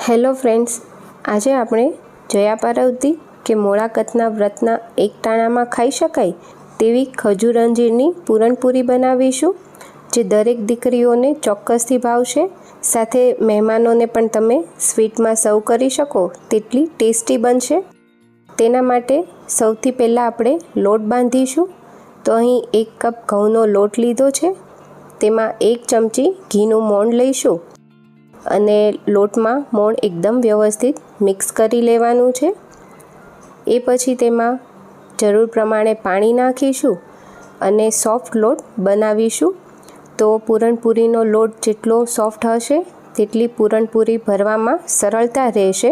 Hello friends, આજે આપણે જયા પાર્વતી કે મોળાકતના વ્રતના એક ટાણામાં ખાઈ શકાય તેવી ખજૂર અંજીરની પૂરણપૂરી બનાવીશું, જે દરેક દીકરીઓને ચોક્કસથી ભાવશે. સાથે મહેમાનોને પણ તમે સ્વીટમાં સર્વ કરી શકો તેટલી ટેસ્ટી બનશે. તેના માટે સૌથી પહેલાં આપણે લોટ બાંધીશું. તો અહીં 1 કપ ઘઉંનો લોટ લીધો છે. તેમાં 1 ચમચી ઘીનું મોણ લઈશું અને લોટમાં મોણ એકદમ વ્યવસ્થિત મિક્સ કરી લેવાનું છે. એ પછી તેમાં જરૂર પ્રમાણે પાણી નાખીશું અને સોફ્ટ લોટ બનાવીશું. તો પૂરણપૂરીનો લોટ જેટલો સોફ્ટ હશે તેટલી પૂરણપૂરી ભરવામાં સરળતા રહેશે.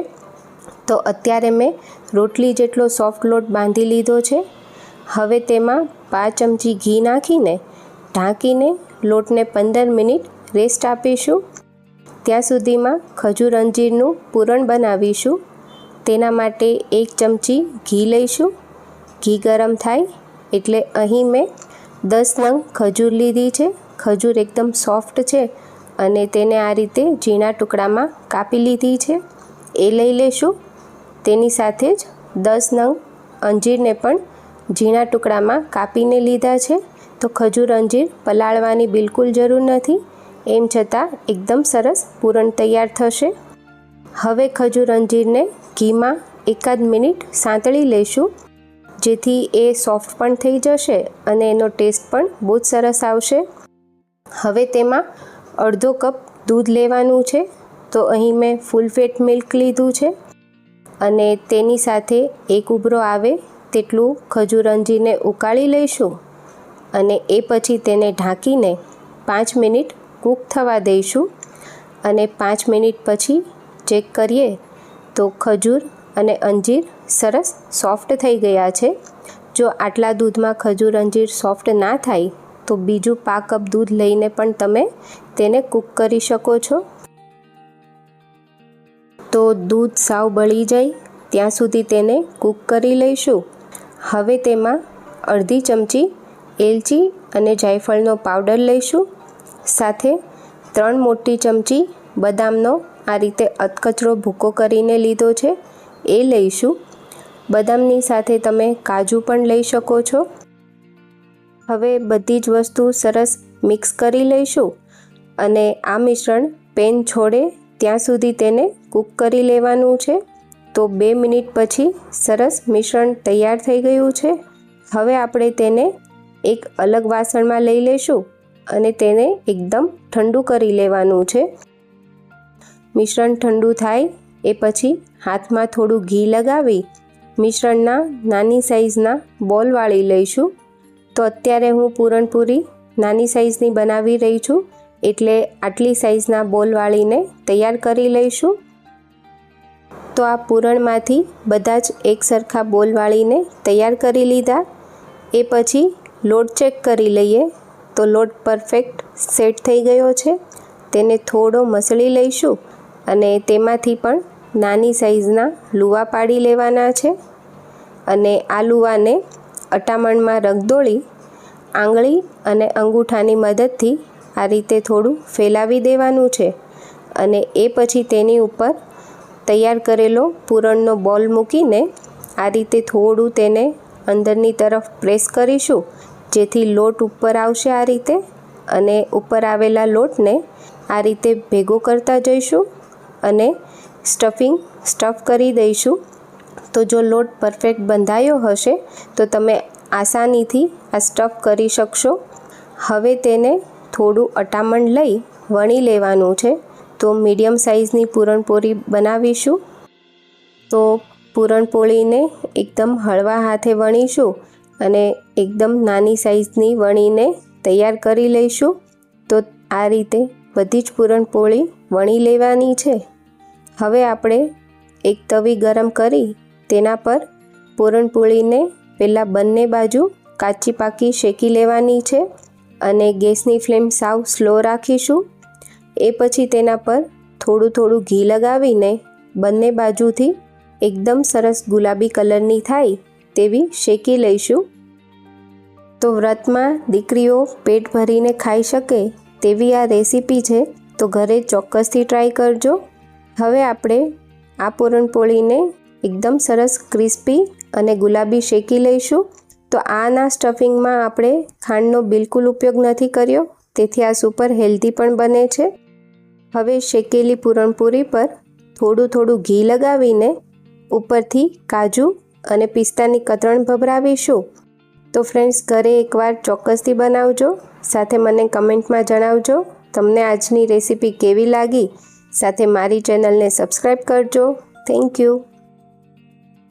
તો અત્યારે મેં રોટલી જેટલો સોફ્ટ લોટ બાંધી લીધો છે. હવે તેમાં 5 ચમચી ઘી નાખીને ઢાંકીને લોટને 15 મિનિટ રેસ્ટ આપીશું. ત્યાં સુધીમાં ખજૂર અંજીરનું પૂરણ બનાવીશું. તેના માટે 1 ચમચી ઘી લઈશું. ઘી ગરમ થાય એટલે અહીં મેં 10 નંગ ખજૂર લીધી છે. ખજૂર એકદમ સોફ્ટ છે અને તેને આ રીતે ઝીણા ટુકડામાં કાપી લીધી છે, એ લઈ લેશું. તેની સાથે જ 10 નંગ અંજીરને પણ ઝીણા ટુકડામાં કાપીને લીધા છે. તો ખજૂર અંજીર પલાળવાની બિલકુલ જરૂર નથી, એમ છતાં એકદમ સરસ પૂરણ તૈયાર થશે. હવે ખજૂર અંજીરને ઘીમાં 1 મિનિટ સાંતળી લઈશું, જેથી એ સોફ્ટ પણ થઈ જશે અને એનો ટેસ્ટ પણ બહુ જ સરસ આવશે. હવે તેમાં અડધો કપ દૂધ લેવાનું છે. તો અહીં મેં ફૂલ ફેટ મિલ્ક લીધું છે અને તેની સાથે 1 ઉભરો આવે તેટલું ખજૂર અંજીરને ઉકાળી લઈશું અને એ પછી તેને ઢાંકીને 5 મિનિટ કૂક થવા દઈશું. અને 5 મિનિટ પછી ચેક કરીએ તો ખજૂર અને અંજીર સરસ સોફ્ટ થઈ ગયા છે. જો આટલા દૂધમાં ખજૂર અંજીર સોફ્ટ ના થાય તો બીજું 1/2 કપ દૂધ લઈને પણ તમે તેને કૂક કરી શકો છો. તો દૂધ સાવ બળી જાય ત્યાં સુધી તેને કૂક કરી લઈશું. હવે તેમાં અડધી ચમચી એલચી અને જાયફળનો પાવડર લઈશું. સાથે 3 મોટી ચમચી બદામનો આ રીતે અધકચરો ભૂકો કરીને લીધો છે, એ લઈશું. બદામની સાથે તમે કાજુ પણ લઈ શકો છો. હવે બધી જ વસ્તુ સરસ મિક્સ કરી લઈશું અને આ મિશ્રણ પેન છોડે ત્યાં સુધી તેને કૂક કરી લેવાનું છે. તો 2 મિનિટ પછી સરસ મિશ્રણ તૈયાર થઈ ગયું છે. હવે આપણે તેને એક અલગ વાસણમાં લઈ લઈશું અને તેને એકદમ ઠંડુ કરી લેવાનું છે. મિશ્રણ ઠંડુ થાય એ પછી હાથમાં થોડું ઘી લગાવી મિશ્રણના નાની સાઈઝના બોલ વાળી લઈશું. તો અત્યારે હું પૂરણપૂરી નાની સાઈઝની બનાવી રહી છું, એટલે આટલી સાઈઝના બોલ વાળીને તૈયાર કરી લઈશું. તો આ પૂરણમાંથી બધા જ એક સરખા બોલ વાળીને તૈયાર કરી લીધા. એ પછી લોટ ચેક કરી લઈએ તો લોટ પરફેક્ટ સેટ થઈ ગયો છે. તેને થોડો મસળી લઈશું અને તેમાંથી પણ નાની સાઈઝના લુવા પાડી લેવાના છે અને આ લુવાને અટામણમાં રગદોળી આંગળી અને અંગૂઠાની મદદથી આ રીતે થોડું ફેલાવી દેવાનું છે અને એ પછી તેની ઉપર તૈયાર કરેલો પૂરણનો બોલ મૂકીને આ રીતે થોડું તેને અંદરની તરફ પ્રેસ કરીશું, જેથી લોટ ઉપર આવશે આ રીતે. અને ઉપર આવેલા લોટને આ રીતે ભેગો કરતા જઈશું અને સ્ટફ કરી દઈશું. તો જો લોટ પરફેક્ટ બંધાયો હશે તો તમે આસાનીથી આ સ્ટફ કરી શકશો. હવે તેને થોડું અટામણ લઈ વણી લેવાનું છે. તો મીડિયમ સાઈઝની પૂરણપોળી બનાવીશું. તો પૂરણપોળીને એકદમ હળવા હાથે વણીશું અને એકદમ નાની સાઈઝની વણીને તૈયાર કરી લઈશું. તો આ રીતે બધી જ પૂરણપોળી વણી લેવાની છે. હવે આપણે એક તવી ગરમ કરી તેના પર પૂરણપોળીને પહેલાં બંને બાજુ કાચી પાકી શેકી લેવાની છે અને ગેસની ફ્લેમ સાવ સ્લો રાખીશું. એ પછી તેના પર થોડું ઘી લગાવીને બંને બાજુથી એકદમ સરસ ગુલાબી કલરની થાય તેવી શેકી લઈશું. તો વ્રતમાં દીકરીઓ પેટ ભરીને ખાઈ શકે તેવી આ રેસીપી છે, તો ઘરે ચોક્કસથી ટ્રાય કરજો. હવે આપણે આ પૂરણપોળીને એકદમ સરસ ક્રિસ્પી અને ગુલાબી શેકી લઈશું. તો આના સ્ટફિંગમાં આપણે ખાંડનો બિલકુલ ઉપયોગ નથી કર્યો, તેથી આ સુપર હેલ્ધી પણ બને છે. હવે શેકેલી પૂરણપોળી પર થોડું ઘી લગાવીને ઉપરથી કાજુ અને પિસ્તાની કતરણ ભભરાવીશું. તો ફ્રેન્ડ્સ, ઘરે એકવાર ચોક્કસથી બનાવજો. સાથે મને કમેન્ટમાં જણાવજો તમને આજની રેસીપી કેવી લાગી. સાથે મારી ચેનલને સબસ્ક્રાઈબ કરજો. Thank you.